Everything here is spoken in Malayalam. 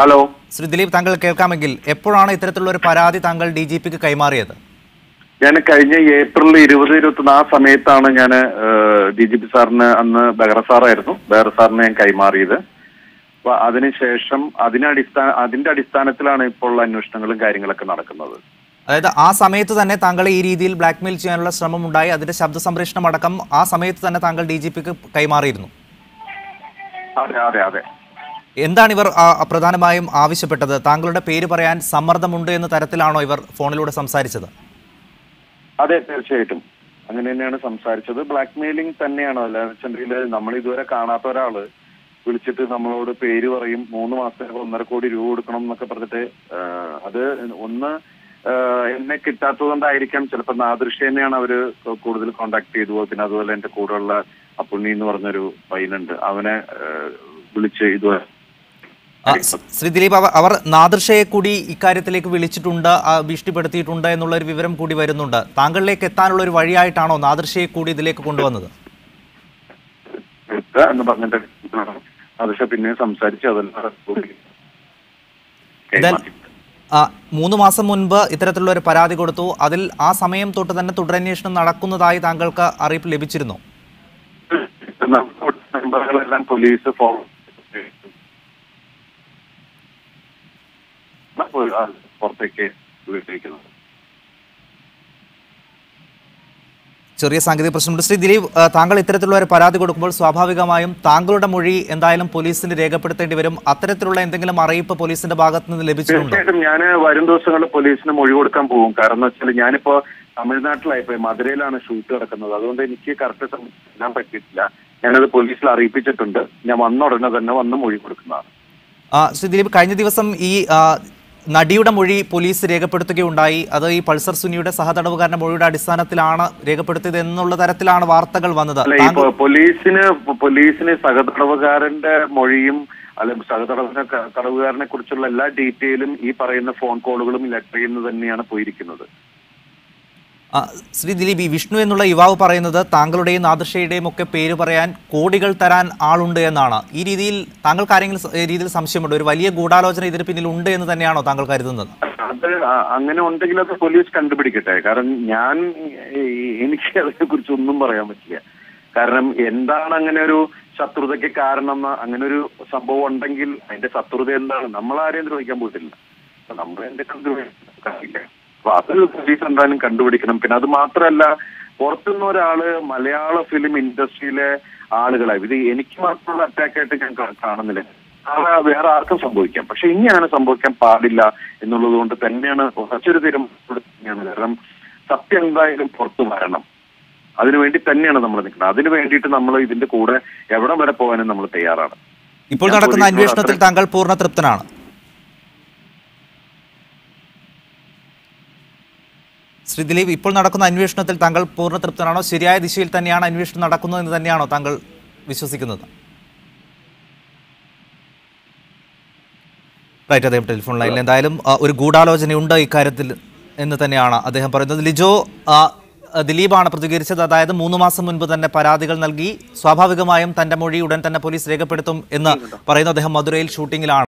ഹലോ ശ്രീ ദിലീപ്, താങ്കൾ കേൾക്കാമെങ്കിൽ എപ്പോഴാണ് ഇത്തരത്തിലുള്ള ഒരു പരാതി താങ്കൾ DGPക്ക് കൈമാറിയത്? ഞാൻ കഴിഞ്ഞ ഏപ്രിൽ 20-24 ആ സമയത്താണ് ഞാൻ DGP സാറിന്, അന്ന് ബെഹ്റ സാറായിരുന്നു, ബെഹ്റ സാറിന് ഞാൻ കൈമാറിയത്. അപ്പൊ അതിനുശേഷം അതിന്റെ അടിസ്ഥാനത്തിലാണ് ഇപ്പോൾ അന്വേഷണങ്ങളും കാര്യങ്ങളൊക്കെ നടക്കുന്നത്. അതായത് ആ സമയത്ത് തന്നെ താങ്കൾ ഈ രീതിയിൽ ബ്ലാക്ക്മെയിൽ ചെയ്യാനുള്ള ശ്രമം ഉണ്ടായി, അതിന്റെ ശബ്ദ സംപ്രേഷണം അടക്കം ആ സമയത്ത് തന്നെ താങ്കൾ DGPക്ക് കൈമാറിയിരുന്നു? അതെ അതെ അതെ. എന്താണ് ഇവർ പ്രധാനമായും ആവശ്യപ്പെട്ടത്? താങ്കളുടെ പേര് പറയാൻ സമ്മർദ്ദമുണ്ട് എന്ന തരത്തിലാണോ ഇവർ ഫോണിലൂടെ സംസാരിച്ചത്? അതെ, തീർച്ചയായിട്ടും അങ്ങനെ തന്നെയാണ് സംസാരിച്ചത്. ബ്ലാക്ക് മെയിലിംഗ് തന്നെയാണ്. അല്ലാന്നുവെച്ചിട്ടുണ്ടെങ്കിൽ നമ്മൾ ഇതുവരെ കാണാത്ത ഒരാള് വിളിച്ചിട്ട് നമ്മളോട് പേര് പറയും, 3 മാസത്തേക്ക് 1.5 കോടി രൂപ കൊടുക്കണം എന്നൊക്കെ പറഞ്ഞിട്ട്. അത് എന്നെ കിട്ടാത്തത് കൊണ്ടായിരിക്കാം, ചിലപ്പോൾ നാദൃശ്യ തന്നെയാണ് അവര് കൂടുതൽ കോണ്ടാക്ട് ചെയ്തു. പിന്നെ അതുപോലെ എന്റെ കൂടെയുള്ള അപ്പുണ്ണി എന്ന് പറഞ്ഞൊരു പയ്യനുണ്ട്, അവനെ വിളിച്ച് ഇതുവരെ. ശ്രീ ദിലീപ്, അവർ നാദൃശയെ കൂടി ഇക്കാര്യത്തിലേക്ക് വിളിച്ചിട്ടുണ്ട്, ഭീഷണിപ്പെടുത്തിയിട്ടുണ്ട് എന്നുള്ള ഒരു വിവരം കൂടി വരുന്നുണ്ട്. താങ്കളിലേക്ക് എത്താനുള്ള ഒരു വഴിയായിട്ടാണോ നാദൃശയെ കൂടി ഇതിലേക്ക് കൊണ്ടുവന്നത്? എന്ന് പറഞ്ഞിട്ട് നാദൃശ പിന്നെ സംസാരിച്ച് അതെല്ലാം 3 മാസം മുൻപ് ഇത്തരത്തിലുള്ള ഒരു പരാതി കൊടുത്തു. അതിൽ ആ സമയം തൊട്ട് തന്നെ തുടരന്വേഷണം നടക്കുന്നതായി താങ്കൾക്ക് അറിയിപ്പ് ലഭിച്ചിരുന്നു? നമ്പറുകളെല്ലാം പോലീസ് പുറത്തേക്ക് വിട്ടിരിക്കുന്നത്. ചെറിയ സാങ്കേതിക പ്രശ്നമുണ്ട്. ശ്രീ ദിലീപ്, താങ്കൾ ഇത്തരത്തിലുള്ള ഒരു പരാതി കൊടുക്കുമ്പോൾ സ്വാഭാവികമായും താങ്കളുടെ മൊഴി എന്തായാലും പോലീസിന് രേഖപ്പെടുത്തേണ്ടി വരും. അത്തരത്തിലുള്ള എന്തെങ്കിലും അറിയിപ്പ് പോലീസിന്റെ ഭാഗത്ത് നിന്ന് ലഭിച്ചിട്ടുണ്ടോ? തീർച്ചയായിട്ടും ഞാൻ വരും ദിവസങ്ങളിൽ പോലീസിന് മൊഴി കൊടുക്കാൻ പോകും. കാരണം എന്ന് വെച്ചാൽ ഞാനിപ്പോ തമിഴ്നാട്ടിലായിപ്പോ മധുരയിലാണ് ഷൂട്ട് നടക്കുന്നത്. അതുകൊണ്ട് എനിക്ക് കറക്റ്റ് ചെയ്യാൻ പറ്റിയിട്ടില്ല. ഞാനത് പോലീസിൽ അറിയിപ്പിച്ചിട്ടുണ്ട്. ഞാൻ വന്ന ഉടനെ തന്നെ വന്ന് മൊഴി കൊടുക്കുന്നതാണ്. ശ്രീ ദിലീപ്, കഴിഞ്ഞ ദിവസം ഈ നടിയുടെ മൊഴി പോലീസ് രേഖപ്പെടുത്തുകയുണ്ടായി. അത് ഈ പൾസർ സുനിയുടെ സഹതടവുകാരന്റെ മൊഴിയുടെ അടിസ്ഥാനത്തിലാണ് രേഖപ്പെടുത്തിയത് എന്നുള്ള തരത്തിലാണ് വാർത്തകൾ വന്നത്. പോലീസിന് സഹതടവുകാരന്റെ മൊഴിയും തടവുകാരനെ കുറിച്ചുള്ള എല്ലാ ഡീറ്റെയിലും ഈ പറയുന്ന ഫോൺ കോളുകളും ലെറ്ററിൽ നിന്ന് തന്നെയാണ് പോയിരിക്കുന്നത്. ശ്രീ ദിലീപ്, ഈ വിഷ്ണു എന്നുള്ള യുവാവ് പറയുന്നത് താങ്കളുടെയും നാദൃശയുടെയും ഒക്കെ പേര് പറയാൻ കോടികൾ തരാൻ ആളുണ്ട് എന്നാണ്. ഈ രീതിയിൽ താങ്കൾക്ക് ആരെങ്കിലും രീതിയിൽ സംശയമുണ്ട്? ഒരു വലിയ ഗൂഢാലോചന ഇതിന് പിന്നിൽ ഉണ്ട് എന്ന് തന്നെയാണോ താങ്കൾ കരുതുന്നത്? അത് അങ്ങനെ ഉണ്ടെങ്കിൽ അത് പോലീസ് കണ്ടുപിടിക്കട്ടെ. കാരണം എനിക്ക് അതിനെ കുറിച്ച് ഒന്നും പറയാൻ പറ്റില്ല. കാരണം എന്താണ് അങ്ങനെ ഒരു ശത്രുതയ്ക്ക് കാരണം? അങ്ങനെ ഒരു സംഭവം ഉണ്ടെങ്കിൽ അതിന്റെ ശത്രുത എന്താണ്? നമ്മൾ ആരെയും ദ്രോഹിക്കാൻ പോയിട്ടില്ല. നമ്മൾ എന്റെ ദ്രോഹിക്കില്ല. അപ്പൊ അത് പോലീസ് എന്തായാലും കണ്ടുപിടിക്കണം. പിന്നെ അത് മാത്രമല്ല, പുറത്തുനിന്ന് ഒരാള് മലയാള ഫിലിം ഇൻഡസ്ട്രിയിലെ ആളുകളെ ഇത് എനിക്ക് മാത്രമുള്ള അറ്റാക്കായിട്ട് ഞാൻ കാണുന്നില്ല. വേറെ ആർക്കും സംഭവിക്കാം. പക്ഷെ ഇനി അങ്ങനെ സംഭവിക്കാൻ പാടില്ല എന്നുള്ളത് കൊണ്ട് തന്നെയാണ് കുറച്ചൊരു തീരുമാനം. കാരണം സത്യം എന്തായാലും പുറത്തു വരണം. അതിനുവേണ്ടി തന്നെയാണ് നമ്മൾ നിൽക്കുന്നത്. അതിനു വേണ്ടിയിട്ട് നമ്മൾ ഇതിന്റെ കൂടെ എവിടം വരെ പോകാനും നമ്മൾ തയ്യാറാണ്. ഇപ്പോൾ നടക്കുന്ന അന്വേഷണത്തിൽ താങ്കൾ പൂർണ്ണ തൃപ്തനാണ്? ശ്രീ ദിലീപ്, ഇപ്പോൾ നടക്കുന്ന അന്വേഷണത്തിൽ താങ്കൾ പൂർണ്ണ തൃപ്തനാണോ? ശരിയായ ദിശയിൽ തന്നെയാണ് അന്വേഷണം നടക്കുന്നത് എന്ന് തന്നെയാണോ താങ്കൾ വിശ്വസിക്കുന്നത്? റൈറ്റ്, അദ്ദേഹം ടെലിഫോൺ ലൈനിൽ എന്തായാലും ഒരു ഗൂഢാലോചനയുണ്ട് ഇക്കാര്യത്തിൽ എന്ന് തന്നെയാണ് അദ്ദേഹം പറയുന്നത്. ലിജോ, ദിലീപാണ് പ്രതികരിച്ചത്. അതായത് 3 മാസം മുൻപ് തന്നെ പരാതികൾ നൽകി, സ്വാഭാവികമായും തന്റെ മൊഴി ഉടൻ തന്നെ പോലീസ് രേഖപ്പെടുത്തും എന്ന് പറയുന്നു. അദ്ദേഹം മധുരയിൽ ഷൂട്ടിങ്ങിലാണ്.